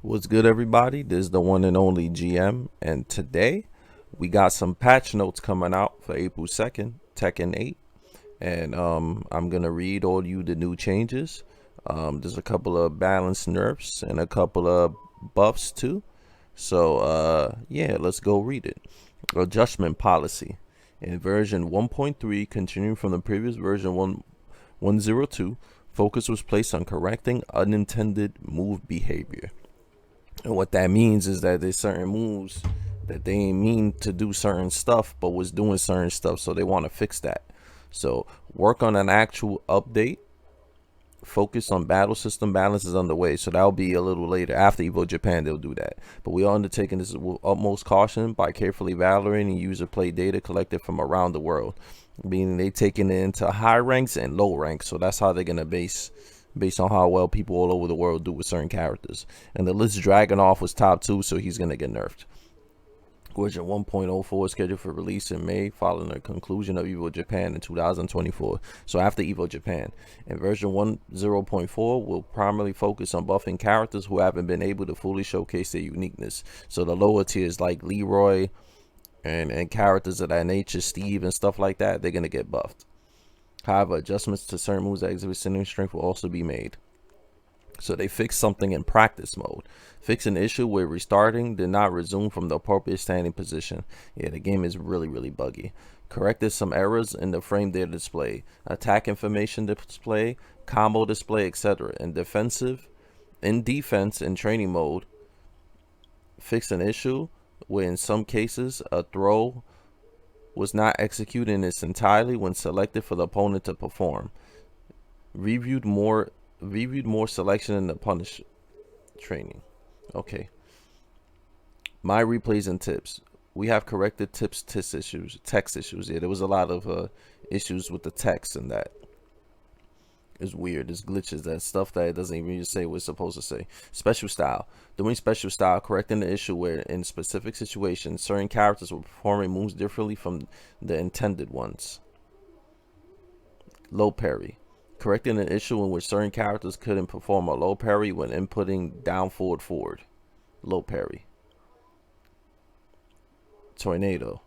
What's good, everybody? This is the one and only GM, and today we got some patch notes coming out for April 2nd, Tekken 8. And I'm gonna read all you the new changes. There's a couple of balanced nerfs and a couple of buffs too. So yeah, let's go read it. Adjustment policy. In version 1.3, continuing from the previous version 1.102, focus was placed on correcting unintended move behavior. And what that means is that there's certain moves that they ain't mean to do certain stuff, but was doing certain stuff, so they want to fix that. So work on an actual update. Focus on battle system balance is underway, so that'll be a little later. After Evo Japan, they'll do that. But we are undertaking this with utmost caution by carefully validating user play data collected from around the world, meaning they taking it into high ranks and low ranks. So that's how they're gonna based on how well people all over the world do with certain characters. And the list Dragunov was top 2, so he's gonna get nerfed. Version 1.04 is scheduled for release in May, following the conclusion of Evo Japan in 2024. So after Evo Japan. And version 1.0.4 will primarily focus on buffing characters who haven't been able to fully showcase their uniqueness. So the lower tiers like Leroy and characters of that nature, Steve and stuff like that, they're going to get buffed. However, adjustments to certain moves that exhibit signature strength will also be made. So they fixed something in practice mode. Fix an issue where restarting did not resume from the appropriate standing position. Yeah, the game is really buggy. Corrected some errors in the frame data display, attack information display, combo display, etc. In defense and training mode, fixed an issue where in some cases a throw was not executed in its entirety when selected for the opponent to perform. Reviewed more selection in the punish training. Okay. My replays and tips. We have corrected text issues. Yeah, there was a lot of issues with the text and that. It's weird. There's glitches. That stuff that it doesn't even say what it's supposed to say. Special style. Doing special style, correcting the issue where in specific situations, certain characters were performing moves differently from the intended ones. Low parry. Correcting an issue in which certain characters couldn't perform a low parry when inputting down forward. Low parry. Tornado.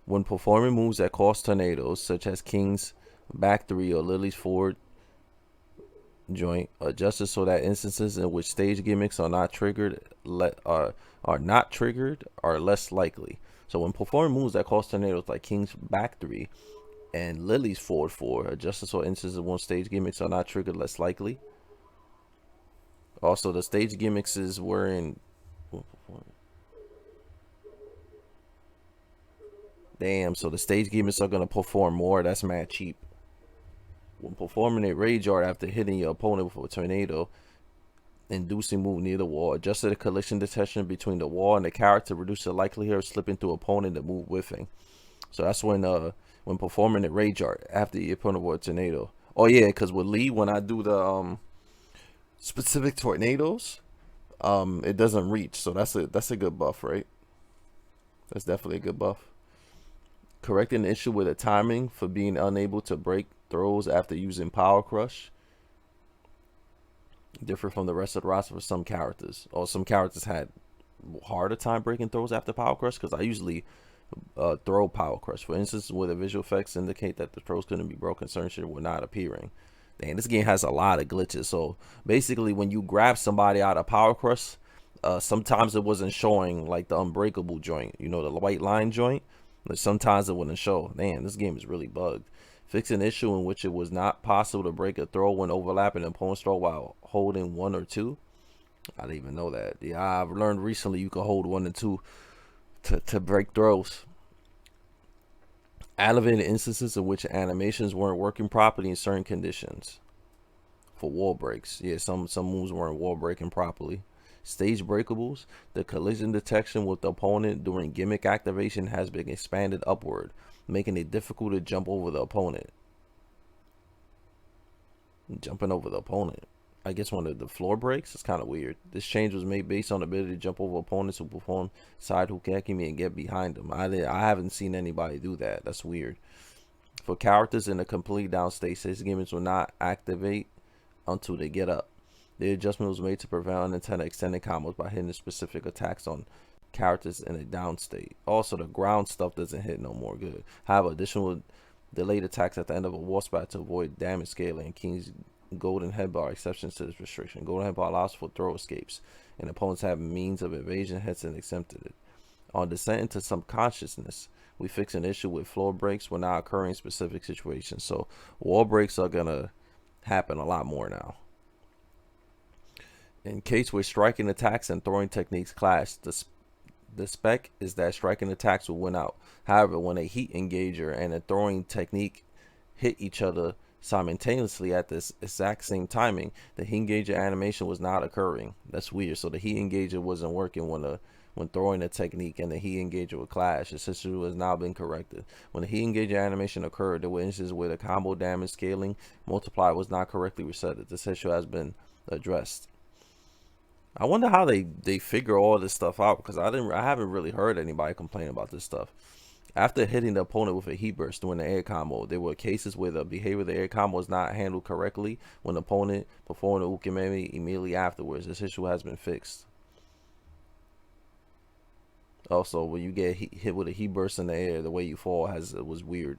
When performing moves that cause tornadoes, such as King's back 3 or Lily's forward joint, adjusted so that instances in which stage gimmicks are not triggered are less likely. So when performing moves that cause tornadoes like King's back 3 and Lily's forward 4, adjusted so instances in which stage gimmicks are not triggered less likely. Also, the stage gimmicks were in. Damn, so the stage gimmicks are gonna perform more. That's mad cheap. When performing a rage art after hitting your opponent with a tornado inducing move near the wall, adjusted the collision detection between the wall and the character to reduce the likelihood of slipping through opponent to move whiffing. So that's when performing a rage art after your opponent with a tornado. Oh yeah, because with Lee, when I do the specific tornadoes, it doesn't reach. So that's a good buff, right? That's definitely a good buff. Correcting the issue with the timing for being unable to break throws after using Power Crush. Different from the rest of the roster for some characters. Or some characters had harder time breaking throws after Power Crush, because I usually throw Power Crush. For instance, where the visual effects indicate that the throws couldn't be broken, certain shit were not appearing. Dang, this game has a lot of glitches. So basically, when you grab somebody out of Power Crush, sometimes it wasn't showing like the unbreakable joint, the white line joint. But sometimes it wouldn't show. Man, this game is really bugged. Fix an issue in which it was not possible to break a throw when overlapping an opponent's throw while holding 1 or 2. I didn't even know that. Yeah, I've learned recently you can hold 1 and 2 to break throws. Elevated instances in which animations weren't working properly in certain conditions. For wall breaks. Yeah, some moves weren't wall breaking properly. Stage breakables. The collision detection with the opponent during gimmick activation has been expanded upward, making it difficult to jump over the opponent. Jumping over the opponent. I guess one of the floor breaks is kind of weird. This change was made based on the ability to jump over opponents who perform side hukekimi and get behind them. I haven't seen anybody do that. That's weird. For characters in a complete down state, stage gimmicks will not activate until they get up. The adjustment was made to prevent unintended extended combos by hitting specific attacks on characters in a down state. Also, the ground stuff doesn't hit no more good. However, additional delayed attacks at the end of a war spot to avoid damage scaling. King's golden headbar exceptions to this restriction. Golden headbar allows for throw escapes, and opponents have means of evasion hits and exempted it. On descent into subconsciousness, we fix an issue with floor breaks when not occurring in specific situations. So wall breaks are gonna happen a lot more now. In case where striking attacks and throwing techniques clash, the spec is that striking attacks will win out. However, when a heat engager and a throwing technique hit each other simultaneously at this exact same timing, the heat engager animation was not occurring. That's weird. So the heat engager wasn't working when throwing a technique and the heat engager would clash. This issue has now been corrected. When the heat engager animation occurred, there were instances where the combo damage scaling multiplier was not correctly reset. This issue has been addressed. I wonder how they figure all this stuff out, because I haven't really heard anybody complain about this stuff. After hitting the opponent with a heat burst during the air combo, there were cases where the behavior of the air combo was not handled correctly when the opponent performed the ukememe immediately afterwards. This issue has been fixed. Also, when you get hit with a heat burst in the air, the way you fall was weird.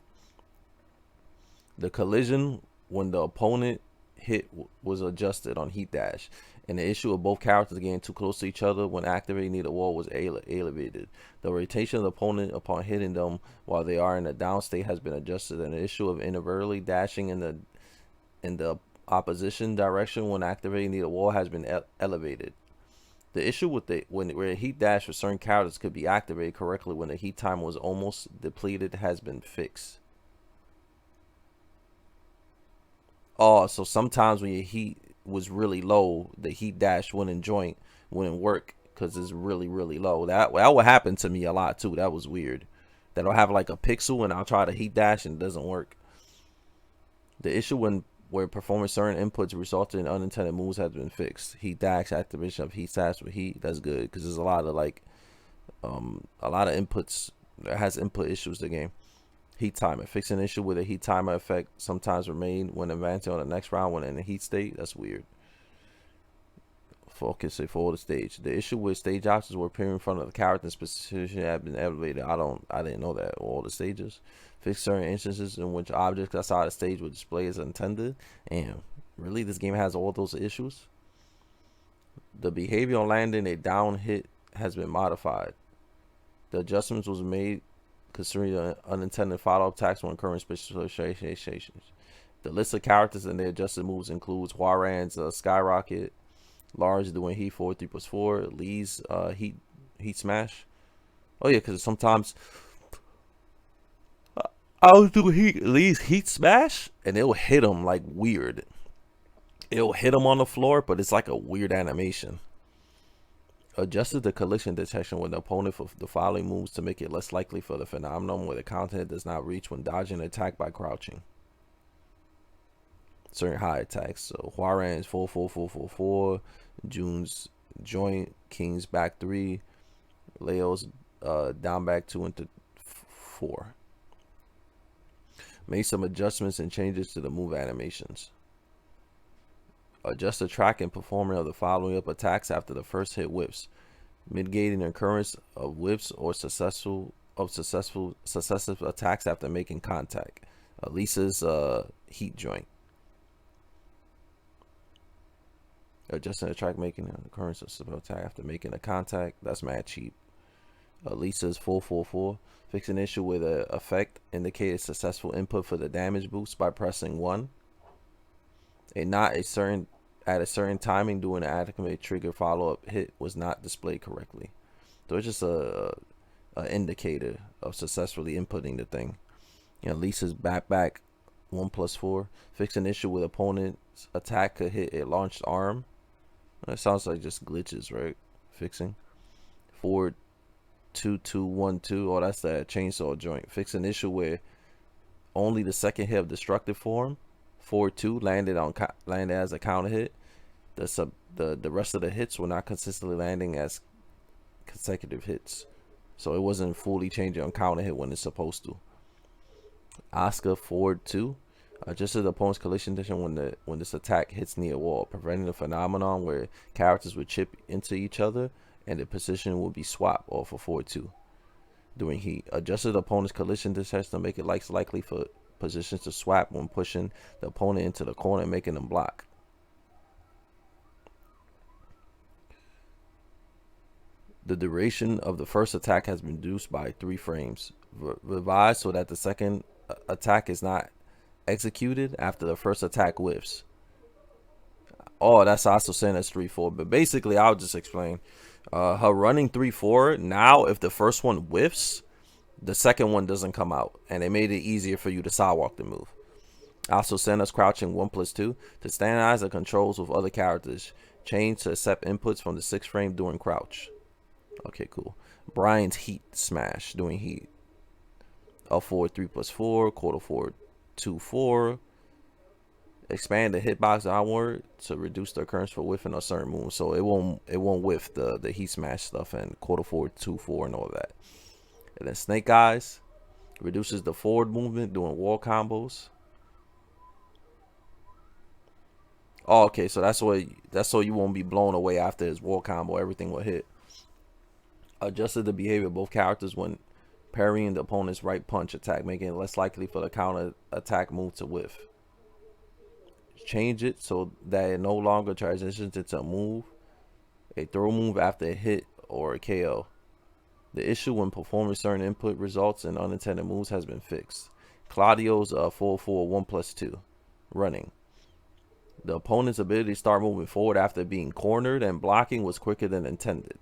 The collision when the opponent hit was adjusted on heat dash, and the issue of both characters getting too close to each other when activating near the wall was elevated. The rotation of the opponent upon hitting them while they are in a down state has been adjusted, and the issue of inadvertently dashing in the opposition direction when activating near the wall has been elevated. The issue with where a heat dash for certain characters could be activated correctly when the heat time was almost depleted has been fixed. Oh, so sometimes when your heat was really low, the heat dash wouldn't work because it's really low. That would happen to me a lot too. That was weird. That I'll have like a pixel and I'll try to heat dash and it doesn't work. The issue where performing certain inputs resulted in unintended moves has been fixed. Heat dash, activation of heat stats with heat, that's good, because there's a lot of inputs that has input issues to the game. Heat timer. Fix an issue with a heat timer effect sometimes remain when advancing on the next round when in a heat state. That's weird. Focus it for the stage. The issue with stage options were appearing in front of the character and position had been elevated. I didn't know that. All the stages. Fix certain instances in which objects outside the stage would display as intended. And really, this game has all those issues. The behavior on landing a down hit has been modified. The adjustments was made considering the unintended follow-up attacks when occurring special situations. The list of characters and their adjusted moves includes Waran's Skyrocket, Lars doing heat 4/3+4, Lee's heat smash. Oh yeah, because sometimes I was doing Lee's heat smash and it'll hit him like weird. It'll hit him on the floor, but it's like a weird animation. Adjusted the collision detection with the opponent for the following moves to make it less likely for the phenomenon where the counter does not reach when dodging an attack by crouching. Certain high attacks. So Huaran's 4/4/4/4/4, June's joint, King's back 3, Leo's down back 2 into 4. Made some adjustments and changes to the move animations. Adjust the track and performing of the following up attacks after the first hit whiffs, mitigating the occurrence of whiffs or successive attacks after making contact. Lisa's heat joint. Adjusting the track, making the occurrence of successive attack after making a contact. That's mad cheap. Lisa's 4/4/4. Fix an issue with an effect indicated successful input for the damage boost by pressing 1. And at a certain timing during the activate trigger follow-up hit was not displayed correctly. So it's just a indicator of successfully inputting the thing. Lisa's back 1/4. Fix an issue with opponent's attack could hit a launched arm. That sounds like just glitches, right? Fixing. 4/2/2/1/2. Oh, that's that chainsaw joint. Fix an issue where only the second hit of destructive form 4/2 landed as a counter hit. The rest of the hits were not consistently landing as consecutive hits, so it wasn't fully changing on counter hit when it's supposed to. Asuka 4/2. Adjusted the opponent's collision condition when this attack hits near a wall, preventing the phenomenon where characters would chip into each other and the position will be swapped off of 4-2 during heat. Adjusted the opponent's collision detector to make it less likely for positions to swap when pushing the opponent into the corner and making them block. The duration of the first attack has been reduced by 3 frames. Revised so that the second attack is not executed after the first attack whiffs. Oh, that's Azucena's 3-4. But basically, I'll just explain. Her running 3-4, now if the first one whiffs, the second one doesn't come out. And they made it easier for you to sidewalk the move. Azucena's crouching 1+2 to standardize the controls with other characters. Change to accept inputs from the 6th frame during crouch. Okay, cool. Brian's heat smash doing heat. L4 3+4, quarter 4 2-4. Expand the hitbox outward to reduce the occurrence for whiffing on certain moves, so it won't whiff the heat smash stuff and quarter 4 2-4 and all that. And then Snake Eyes reduces the forward movement doing wall combos. Oh, okay, so that's so you won't be blown away after his wall combo. Everything will hit. Adjusted the behavior of both characters when parrying the opponent's right punch attack, making it less likely for the counter attack move to whiff. Change it so that it no longer transitions into a throw move after a hit or a KO. The issue when performing certain input results in unintended moves has been fixed. Claudio's 4-4 1+2 running. The opponent's ability to start moving forward after being cornered and blocking was quicker than intended.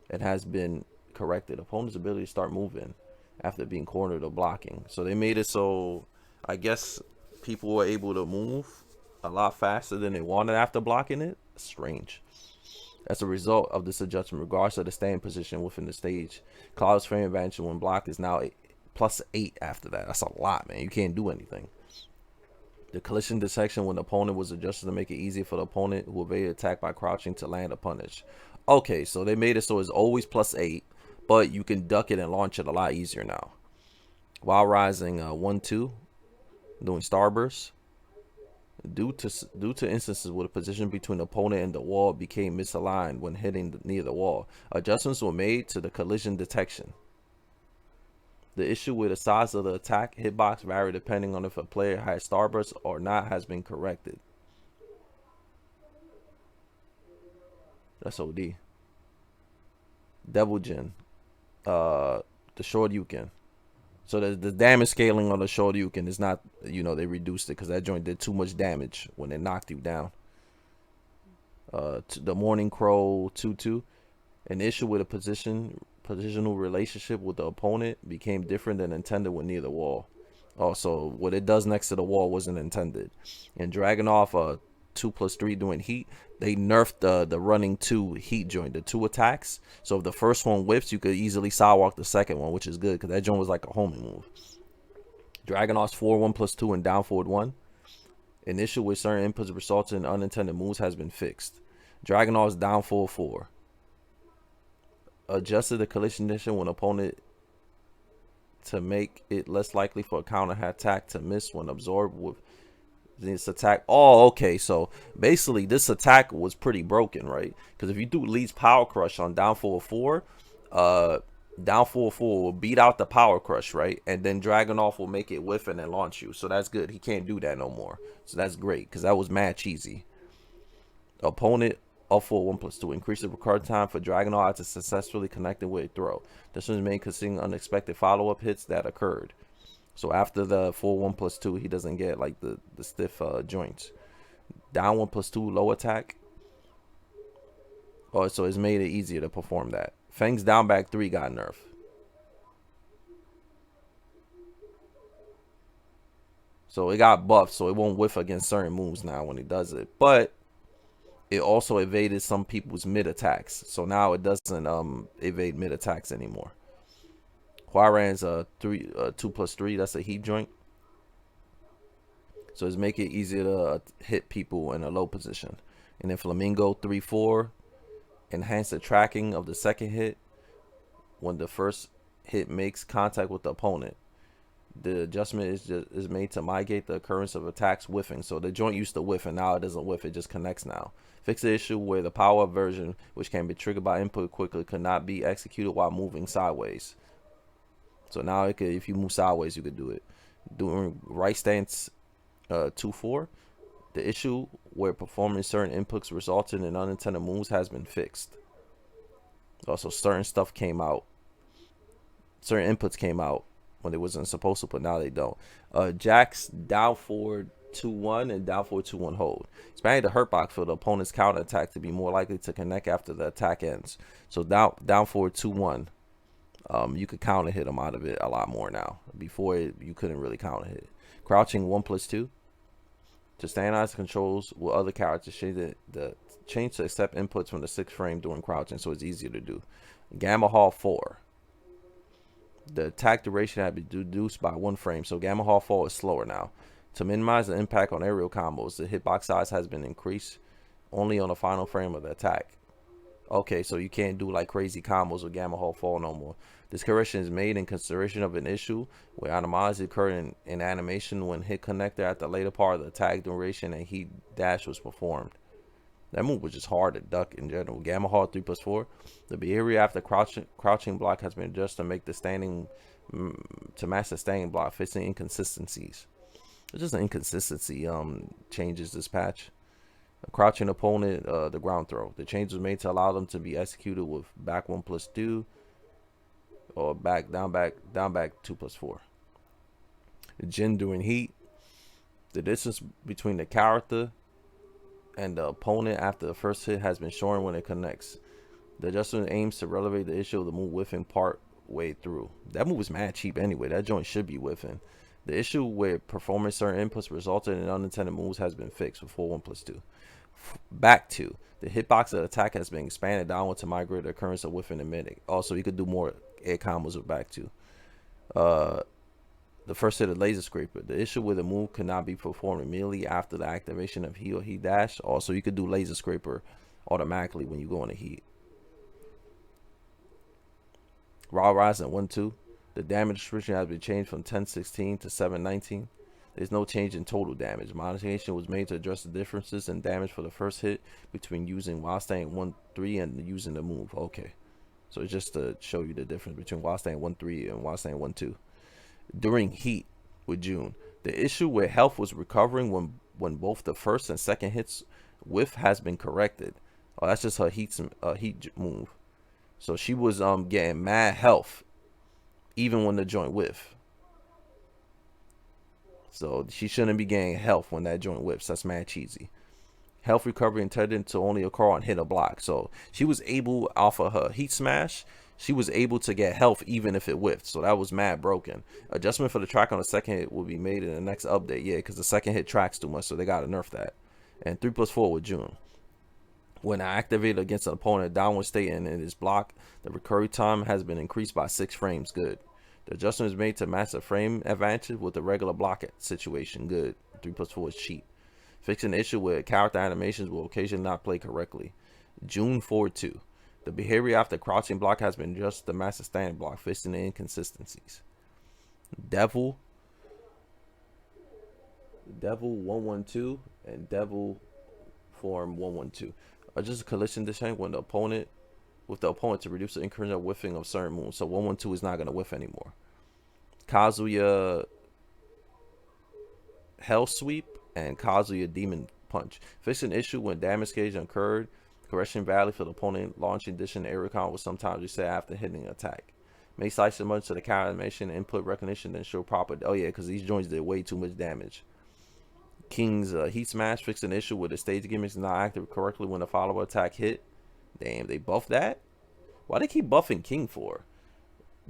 It has been corrected. Opponent's ability to start moving after being cornered or blocking. So they made it so I guess people were able to move a lot faster than they wanted after blocking it. Strange. As a result of this adjustment, regardless of the stand position within the stage, Claudio's frame advantage when blocked is now +8 after that. That's a lot, man. You can't do anything. The collision detection when the opponent was adjusted to make it easier for the opponent who evaded attack by crouching to land a punish. Okay, so they made it so it's always +8, but you can duck it and launch it a lot easier now. While rising 1-2, doing starburst. Due to instances where the position between the opponent and the wall became misaligned when hitting near the wall, adjustments were made to the collision detection. The issue with the size of the attack hitbox varied depending on if a player had starburst or not has been corrected. That's OD. Devil Jin. The short Yukin. So the damage scaling on the Shoryuken is not, they reduced it because that joint did too much damage when it knocked you down. The Morning Crow 2-2. An issue with a positional relationship with the opponent became different than intended when near the wall. Also, what it does next to the wall wasn't intended. And Dragunov 2+3 doing heat, they nerfed the running 2 heat joint, the 2 attacks. So if the first one whiffs, you could easily sidewalk the second one, which is good because that joint was like a homing move. Dragunov's 4-1+2 and down forward 1. An issue with certain inputs resulting in unintended moves has been fixed. Dragunov's down forward 4. Adjusted the collision condition when opponent to make it less likely for a counter attack to miss when absorbed with this attack. Oh, okay, so basically this attack was pretty broken, right? Because if you do Lee's Power Crush on down forward 4, down forward 4 will beat out the Power Crush, right? And then Dragunov will make it whiff and then launch you. So that's good. He can't do that no more. So that's great because that was mad cheesy. Opponent up for 1+2. Increase the recovery time for Dragunov to successfully connect it with a throw. This was made considering unexpected follow-up hits that occurred. So after the full 1+2, he doesn't get like the stiff joints. Down 1+2 low attack. Oh, so it's made it easier to perform that. Fang's down back 3 got nerfed. So it got buffed, so it won't whiff against certain moves now when it does it. But it also evaded some people's mid attacks. So now it doesn't evade mid attacks anymore. Huaran's 2+3, that's a heat joint. So it's make it easier to hit people in a low position. And then Flamingo 3-4, enhance the tracking of the second hit when the first hit makes contact with the opponent. The adjustment is made to mitigate the occurrence of attacks whiffing. So the joint used to whiff, and now it doesn't whiff. It just connects now. Fix the issue where the power up version, which can be triggered by input quickly, could not be executed while moving sideways. So now it could, if you move sideways, you could do it. Doing right stance 2-4. The issue where performing certain inputs resulted in unintended moves has been fixed. Also, certain stuff came out. Certain inputs came out when it wasn't supposed to, but now they don't. Jacks down forward 2-1 and down forward 2-1 hold. Expanding the hurt box for the opponent's counter attack to be more likely to connect after the attack ends. So down forward 2-1. You could counter hit them out of it a lot more now. Before you couldn't really counter hit. Crouching 1+2. To standardize controls with other characters, change to accept inputs from the 6th frame during crouching, so it's easier to do. Gamma Hall 4. The attack duration had been reduced by 1 frame, so Gamma Hall 4 is slower now. To minimize the impact on aerial combos, the hitbox size has been increased only on the final frame of the attack. Okay, so you can't do like crazy combos with Gamma Hall 4 no more. This correction is made in consideration of an issue where anomalies occurred in animation when hit connector at the later part of the attack duration and heat dash was performed. That move was just hard to duck in general. Gamma Hall 3+4. The behavior after crouching block has been adjusted to make the standing to match the standing block, fixing inconsistencies. It's just an inconsistency changes this patch. A crouching opponent, the ground throw. The change was made to allow them to be executed with back 1+2 or down back 2+4. The Jin during heat. The distance between the character and the opponent after the first hit has been shortened when it connects. The adjustment aims to relevate the issue of the move whiffing part way through. That move is mad cheap anyway. That joint should be whiffing. The issue where performing certain inputs resulted in unintended moves has been fixed before 1+2. Back 2. The hitbox of the attack has been expanded downward to migrate the occurrence of whiffing and mimic. Also, you could do more air combos with back 2. The first hit of laser scraper. The issue where the move could not be performed immediately after the activation of heat or heat dash. Also, you could do laser scraper automatically when you go into heat. Raw Rising 1-2. The damage restriction has been changed from 10-16 to 7-19. There's no change in total damage. Modification was made to address the differences in damage for the first hit between using while staying 1-3 and using the move. Okay. So it's just to show you the difference between while staying 1-3 and while staying 1-2. During heat with June, the issue where health was recovering when both the first and second hits whiff has been corrected. Oh, that's just her heat move. So she was getting mad health even when the joint whiff. So she shouldn't be getting health when that joint whips. That's mad cheesy. Health recovery intended to only occur on hit or block. So she was able, off of her heat smash, she was able to get health even if it whiffed. So that was mad broken. Adjustment for the track on the second hit will be made in the next update. Yeah, because the second hit tracks too much, so they got to nerf that. And 3+4 with June. When activated against an opponent downward state and it is blocked, the recovery time has been increased by 6 frames. Good. The adjustment is made to match the frame advantage with the regular block situation. Good. 3+4 is cheap. Fixing the issue where character animations will occasionally not play correctly. June 4-2. The behavior after crouching block has been adjusted to match the standing block, fixing the inconsistencies. Devil 1-1-2 and Devil form 1-1-2. Just a collision discount when the opponent to reduce the incursion of whiffing of certain moves. So 1-1-2 is not going to whiff anymore. Kazuya Hell Sweep and Kazuya Demon Punch. Fix an issue when damage gauge occurred. Correction value for the opponent launching addition area count will sometimes reset after hitting an attack. Make slice much to the counter animation input recognition then show proper. Oh yeah, because these joints did way too much damage. King's Heat Smash. Fix an issue where the stage gimmick is not active correctly when the follow-up attack hit. Damn, they buffed that? Why they keep buffing King for?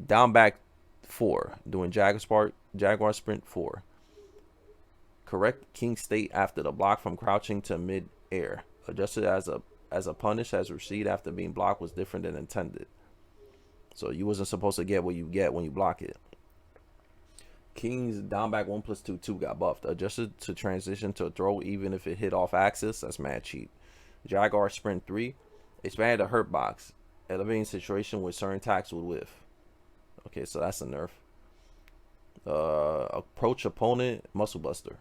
Down back 4. Doing Jaguar Sprint 4. Correct King state after the block from crouching to mid-air. Adjusted as a punish as received after being blocked was different than intended. So you wasn't supposed to get what you get when you block it. King's down back 1+2 got buffed. Adjusted to transition to a throw even if it hit off axis. That's mad cheap. Jaguar Sprint 3. Expanded the hurt box. Elevating situation where certain attacks would whiff. Okay, so that's a nerf. Approach opponent, muscle buster.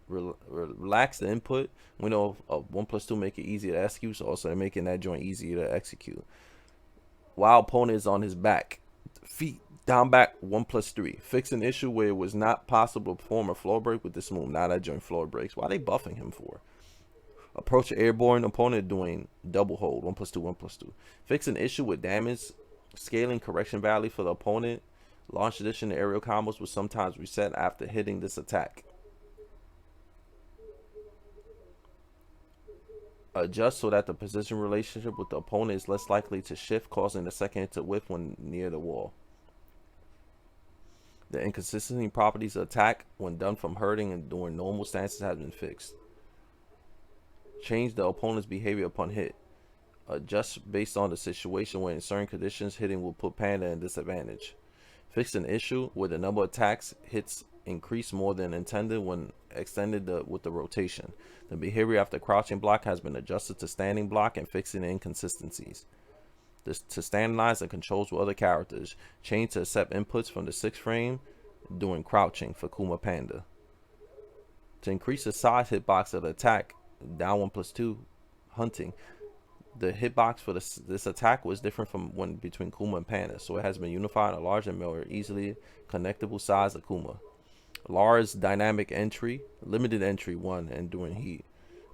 Relax the input. We know 1+2 make it easier to execute, so also they're making that joint easier to execute. While opponent is on his back, feet down back 1+3. Fix an issue where it was not possible to perform a floor break with this move. Now that joint floor breaks. Why are they buffing him for? Approach an airborne opponent doing double hold 1+2 1+2. Fix an issue with damage scaling correction value for the opponent. Launch addition to aerial combos will sometimes reset after hitting this attack. Adjust so that the position relationship with the opponent is less likely to shift, causing the second hit to whiff when near the wall. The inconsistency properties of attack when done from hurting and during normal stances has been fixed. Change the opponent's behavior upon hit. Adjust based on the situation where in certain conditions hitting will put Panda in disadvantage. Fix an issue where the number of attacks hits increase more than intended when extended with the rotation. The behavior after crouching block has been adjusted to standing block and fixing the inconsistencies. To standardize the controls with other characters. Change to accept inputs from the 6th frame during crouching for Kuma Panda. To increase the size hitbox of the attack, down 1+2 hunting. The hitbox for this attack was different from when between Kuma and Panda, so it has been unified in a larger and more easily connectable size of Kuma. Lars dynamic entry, limited entry 1 and during heat.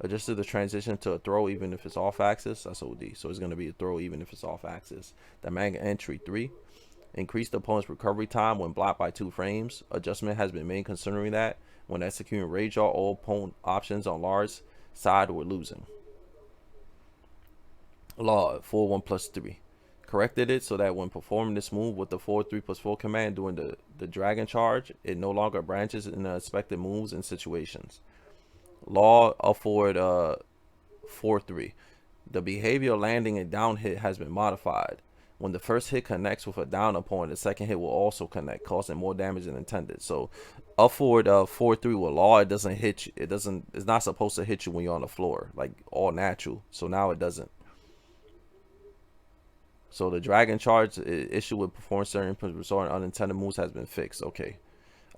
Adjusted the transition to a throw even if it's off axis. That's OD. So it's going to be a throw even if it's off axis. Dynamic entry 3. Increase the opponent's recovery time when blocked by 2 frames. Adjustment has been made considering that when executing rage draw, all opponent options on Lars' side were losing. Law 4-1+3. Corrected it so that when performing this move with the 4-3+4 command during the dragon charge, it no longer branches in the expected moves and situations. Law upward 4-3. The behavior landing and down hit has been modified. When the first hit connects with a down opponent, the second hit will also connect, causing more damage than intended. So upward 4-3 with Law, it doesn't hit you. It's not supposed to hit you when you're on the floor, like all natural. So now it doesn't. So the dragon charge issue with performing certain restoring unintended moves has been fixed.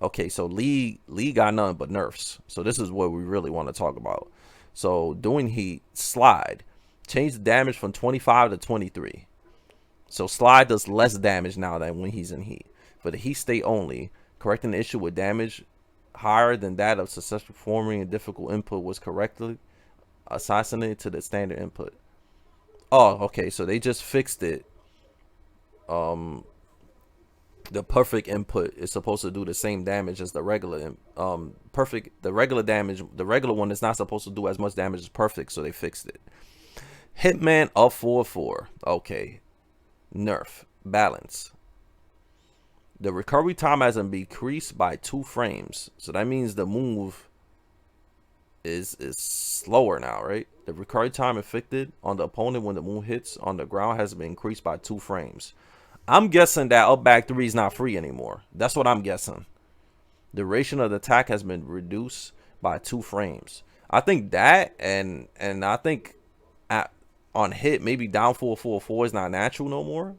Okay, so Lee got none but nerfs. So this is what we really want to talk about. So doing heat, slide. Change the damage from 25 to 23. So slide does less damage now than when he's in heat. For the heat state only, correcting the issue with damage higher than that of successful performing a difficult input was correctly assassinated to the standard input. Oh, okay, so they just fixed it. The perfect input is supposed to do the same damage as the regular. The regular one is not supposed to do as much damage as perfect, so they fixed it. Hitman up 4-4. Okay. Nerf. Balance. The recovery time has been decreased by 2 frames. So that means the move is slower now, right? The recovery time inflicted on the opponent when the move hits on the ground has been increased by 2 frames. I'm guessing that up back 3 is not free anymore. That's what I'm guessing. The duration of the attack has been reduced by 2 frames. I think that and I think on hit maybe down 4-4-4 is not natural no more.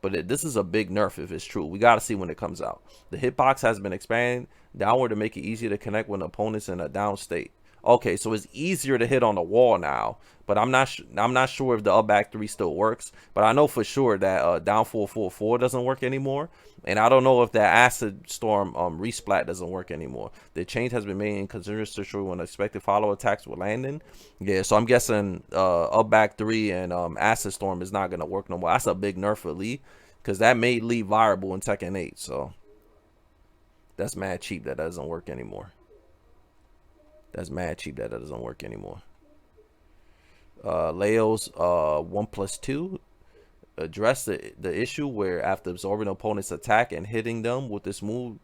But this is a big nerf if it's true. We got to see when it comes out. The hitbox has been expanded downward to make it easier to connect when the opponent's in a down state. Okay, so it's easier to hit on the wall now, but I'm not sure if the up back 3 still works. But I know for sure that down 4-4-4 doesn't work anymore, and I don't know if that acid storm resplat doesn't work anymore. The change has been made in consideration when expected follow attacks were landing. Yeah, so I'm guessing up back 3 and acid storm is not gonna work no more. That's a big nerf for Lee, because that made Lee viable in Tekken 8. So that's mad cheap that doesn't work anymore. That's mad cheap that doesn't work anymore. Leo's 1+2 address the issue where after absorbing the opponent's attack and hitting them with this move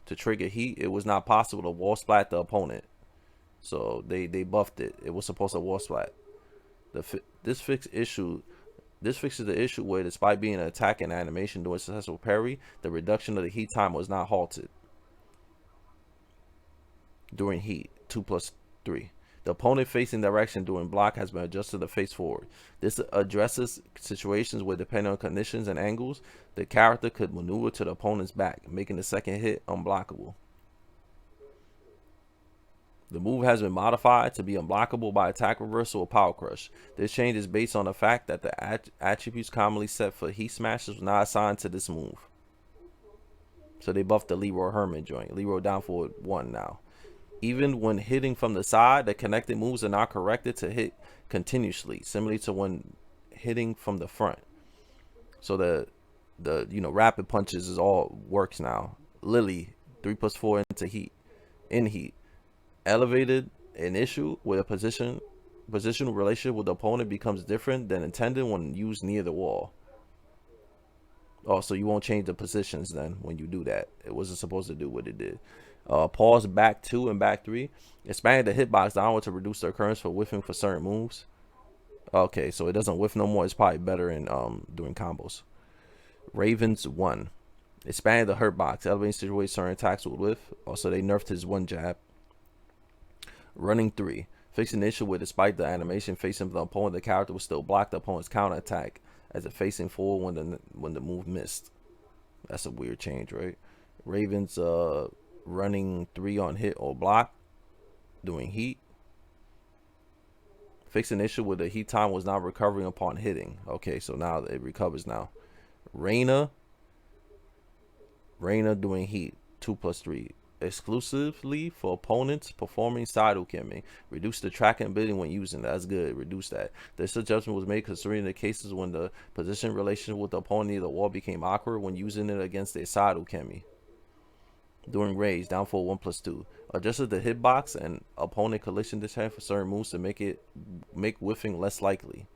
to trigger heat, it was not possible to wall splat the opponent. So they buffed it. It was supposed to wall splat. This fixes the issue where despite being an attack and animation doing successful parry, the reduction of the heat time was not halted during heat. 2+3. The opponent facing direction during block has been adjusted to face forward. This addresses situations where, depending on conditions and angles, the character could maneuver to the opponent's back, making the second hit unblockable. The move has been modified to be unblockable by attack reversal or power crush. This change is based on the fact that the attributes commonly set for heat smashes were not assigned to this move. So they buffed the Leroy Herman joint. Leroy down for 1 now. Even when hitting from the side, the connected moves are not corrected to hit continuously, similarly to when hitting from the front. So the rapid punches is all works now. Lily 3+4 into heat. In heat. Elevated an issue where a positional relationship with the opponent becomes different than intended when used near the wall. Oh, so you won't change the positions then when you do that. It wasn't supposed to do what it did. Pause back 2 and back 3. Expanded the hitbox downward to reduce the occurrence for whiffing for certain moves. Okay, so it doesn't whiff no more. It's probably better in doing combos. Ravens 1. Expanded the hurt box. Elevating situations certain attacks with whiff. Also, they nerfed his 1 jab. Running 3. Fixing the issue where, despite the animation facing the opponent, the character will still block the opponent's counter attack as it facing forward when the move missed. That's a weird change, right? Ravens running 3 on hit or block, doing heat. Fixing the issue where the heat time was not recovering upon hitting. Okay, so now it recovers now. Reina doing heat 2+3. Exclusively for opponents performing fightinggm. Reduce the tracking ability when using. That's good. Reduce that. This adjustment was made considering the cases when the position relationship with the opponent near the wall became awkward when using it against a fightinggm. During rage, down for 1+2. Adjusted the hitbox and opponent collision detection for certain moves to make whiffing less likely.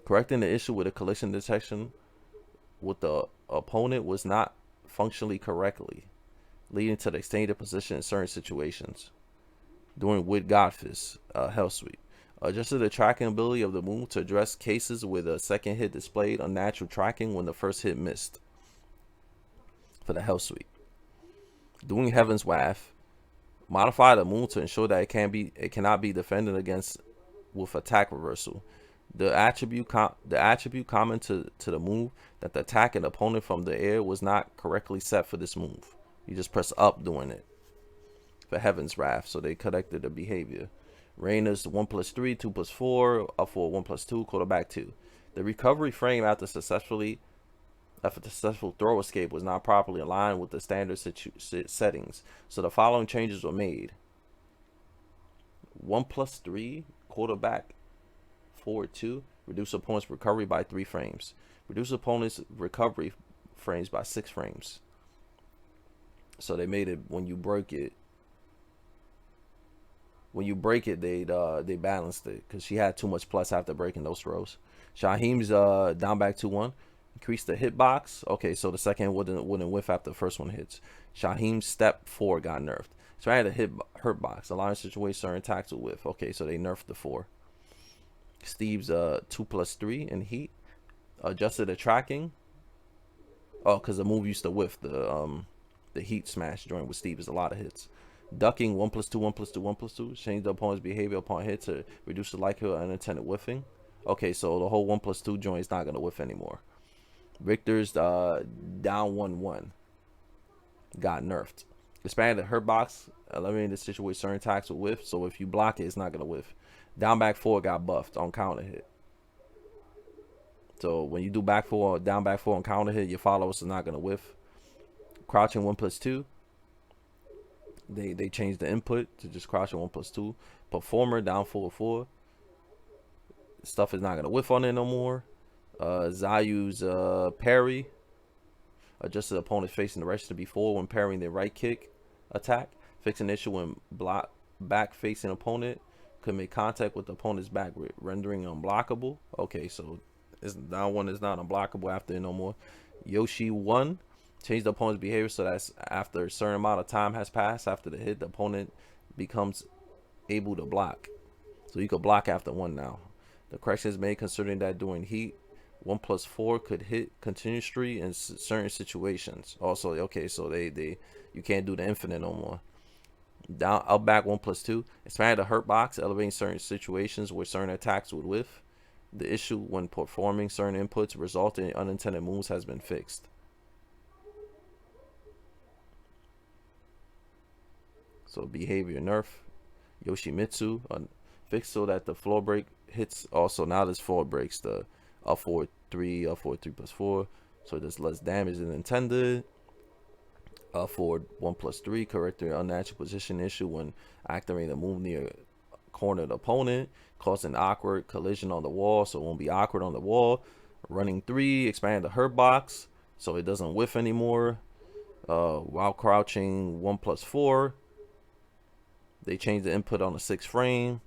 Correcting the issue with the collision detection with the opponent was not functionally correctly, leading to the extended position in certain situations. During Wood Godfist, Hell Sweep. Adjusted the tracking ability of the move to address cases where the second hit displayed unnatural tracking when the first hit missed. For the Hell Sweep. Doing Heaven's Wrath. Modify the move to ensure that it cannot be defended against with attack reversal. The attribute common to the move that the attack an opponent from the air was not correctly set for this move. You just press up doing it. For Heaven's Wrath, so they corrected the behavior. Reina's 1+3, 2+4, up for 1+2, quarterback 2. The recovery frame after successful throw escape was not properly aligned with the standard settings, so the following changes were made. 1+3, quarterback 4-2, reduce opponent's recovery by 3 frames. Reduce opponent's recovery frames by 6 frames. So they made it when you break it. When you break it, they balanced it because she had too much plus after breaking those throws. Shahim's down back 2-1. Increase the hitbox. Okay, so the second wouldn't whiff after the first one hits. Shahim's step 4 got nerfed. So I had a hurt box, allowing situations certain attacks with whiff. Okay, so they nerfed the 4. Steve's 2+3 in heat. Adjusted the tracking. Oh, because the move used to whiff the heat smash joint with Steve is a lot of hits. Ducking 1+2, 1+2, 1+2. Change the opponent's behavior upon hit to reduce the likelihood of unintended whiffing. Okay, so the whole 1+2 joint is not gonna whiff anymore. Victor's down 1-1 got nerfed. Expanded the hurt box, eliminating the situation certain attacks with whiff. So if you block it, it's not gonna whiff. Down back 4 got buffed on counter hit. So when you do back 4, down back 4 on counter hit, your followers are not gonna whiff. Crouching 1+2. They changed the input to just crouching 1+2. Performer down 4-4. Stuff is not gonna whiff on it no more. Zayu's parry. Adjusted the opponent facing the direction before when parrying their right kick attack. Fixing issue when back facing opponent could make contact with the opponent's back, rendering unblockable. Okay, so down 1 is not unblockable after it no more. Yoshi 1. Change the opponent's behavior so that after a certain amount of time has passed after the hit, the opponent becomes able to block. So you could block after 1 now. The correction is made considering that during heat, 1+4 could hit continuously in certain situations. Also, okay, so you can't do the infinite no more. Down up back 1+2. Expanded the hurt box, elevating certain situations where certain attacks would whiff. The issue when performing certain inputs resulting in unintended moves has been fixed. So behavior nerf. Yoshimitsu fixed so that the floor break hits. Also now there's floor breaks. The up 4-3, up 4-3+4. So there's less damage than intended. For 1+3, correcting an unnatural position issue when activating a move near cornered opponent, causing awkward collision on the wall, so it won't be awkward on the wall. Running 3, expand the hurt box so it doesn't whiff anymore. While crouching 1+4, they changed the input on the 6th frame.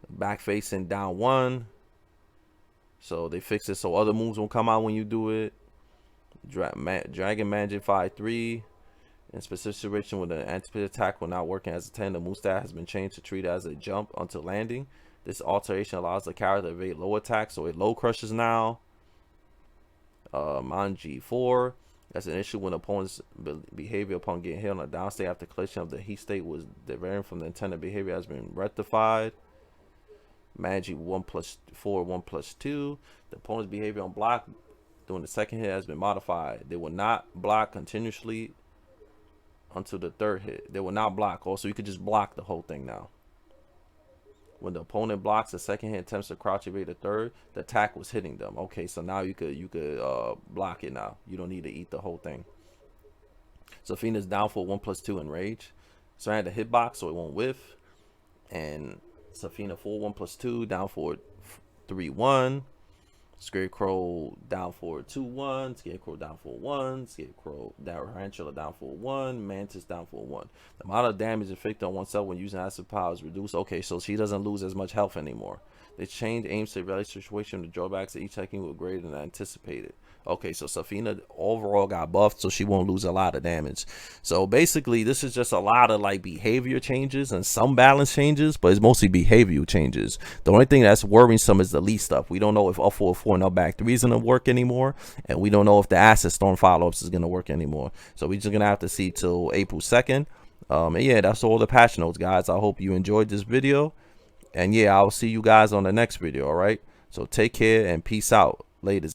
Back facing down 1, so they fixed it so other moves won't come out when you do it. Dragon Magic 5-3. In specific situation when the anticipated attack will not working as a 10, the move stat has been changed to treat it as a jump until landing. This alteration allows the character to evade low attacks, so it low crushes now. Manji 4. That's an issue when opponent's behavior upon getting hit on a down state after collection of the heat state was varying from the intended behavior has been rectified. Manji 1+4, 1+2. The opponent's behavior on block during the second hit has been modified. They will not block continuously until the 3rd hit. They will not block. Also, you could just block the whole thing now. When the opponent blocks the 2nd hit, attempts to crouch evade the 3rd, the attack was hitting them. Okay, so now you could block it now. You don't need to eat the whole thing. Zafina's down for 1+2 in rage. So I had the hitbox so it won't whiff. And Zafina full 1+2 down for 3-1. Scarecrow down for 2-1. Scarecrow down for 1. Scarecrow Tarantula down for 1. Mantis down for 1. The amount of damage inflicted on oneself when using acid power is reduced. Okay, so she doesn't lose as much health anymore. They changed aims to evaluate situation. The drawbacks of each technique were greater than anticipated. Okay, so Zafina overall got buffed, so she won't lose a lot of damage. So basically, this is just a lot of like behavior changes and some balance changes, but it's mostly behavioral changes. The only thing that's worrisome is the lead stuff. We don't know if up 4-4 and up back 3 is gonna work anymore, and we don't know if the Acid Storm follow-ups is gonna work anymore. So we're just gonna have to see till April 2nd. And yeah, that's all the patch notes, guys. I hope you enjoyed this video, and yeah, I'll see you guys on the next video. All right, so take care and peace out. Later.